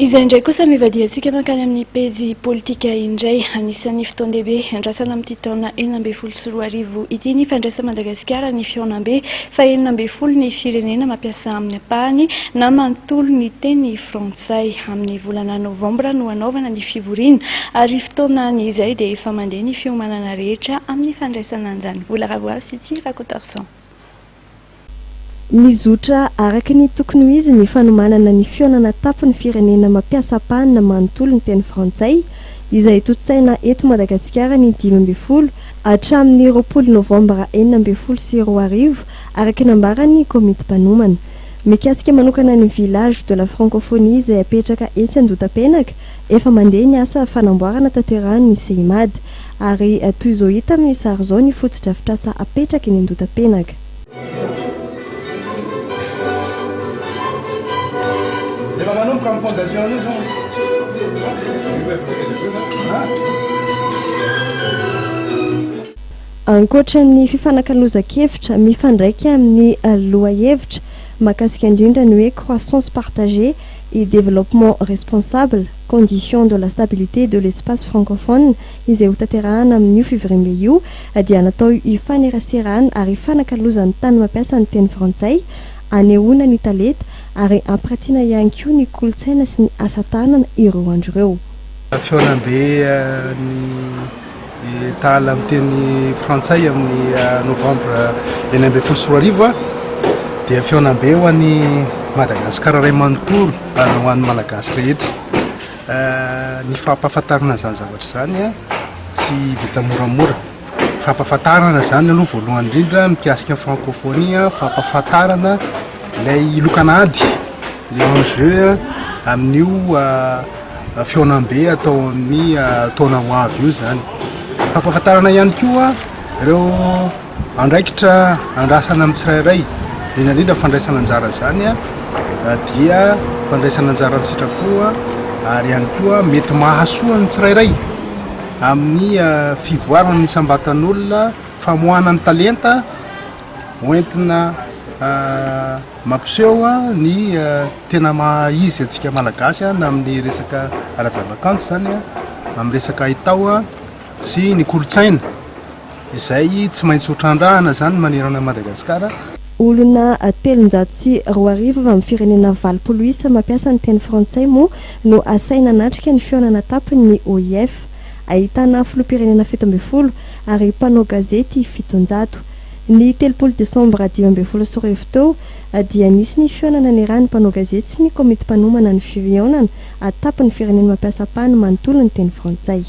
Izay indray kosa mivadiantsika mankany amin'ny pejy politika indray anisan'ny fotoan-dehibe andrasana amin'ity taona 2024 ity ny fandraisa Madagasikara ny fionam-be fa 20 ny firenena mampiasa amin'ny ampahany na manontolo ny teny frantsay amin'ny volana novambra no anaovana ny fivoriana ary fotoana izay dia efa mandeha ny fiomanana rehetra amin'ny fandraisana an'izany vola ravoasy ity rakotarsan. Mizotra araka ny tokony ho izy ny fanomanana ny fionana tapon'ny firenena mampiasa ampahany na manontolo ny teny frantsay izay totsaina eto Madagasikara ny 12 hatramin'ny 20 novambra 2024 araka nambarany komity mpanomana. Mikasika manokana ny village de la francophonie izay apetraka etsy Andotapenaka efa mandeha ny asa fanamboarana tanterahany Seimad ary toy izao hita amin'ny sary izao ny fotodrafitrasa apetraka ny Andotapenaka. Ankoatran'ny fifanankalozan-kevitra mifandraika amin'ny lohahevitra mahakasika indrindra ny hoe croissance partagée et développement responsable, condition de la stabilité de l'espace francophone izay ho tanterahana amin'io fivoriana io dia natao hifaneraserana ary hifanankalozan'ny tany mampiasa ny teny frantsay anehoana ny taleta ary ampirantiana ihany koa ny kolontsaina sy ny asa tanana ireo andro ireo. Fionam-be ny tahala amin'ny teny frantsay amin'ny novambra 2024 dia fionam-be ho an'ny Madagasikara ray manontolo ary ho an'ny malagasy rehetra. Ny fampahafantarana izany zavatra izany tsy vita moramora. Fampahafantarana zany aloha voalohany indrindra mikasika francophonie, fampahafantarana ilay lokanady enjeu amin'io fionam-be atao amin'ny taona ho avy io zany. Fampahafantarana ihany koa ireo andraikitra andrasana amin'ny tsirairay indrindra fandraisana anjara zany dia fandraisana anjara ny sitrapoa ary ihany koa mety mahasoa ny tsirairay amin'ny fivoarana ny sambatan'olona famoahana ny talenta hoentina mampiseho ny tena mahizy antsika malagasy na amin'ny resaka ara-javakanto zany amin'ny resaka itao sy ny kolontsaina izay tsy maintsy ho trandrahana zany manerana Madagasikara. Olona 340 avy amin'ny firenena 20 mampiasa ny teny frantsay moa no asaina anatrika ny fionana tapony ny OIF. Ahitana filoham-pirenena 17 ary mpanao gazety 700. Ny 3 desambra 2024 teo dia nisy ny fionana nerany mpanao gazety sy ny komity mpanomana ny fionana atapy ny firenena mampiasa ampahany manontolo ny teny frantsay.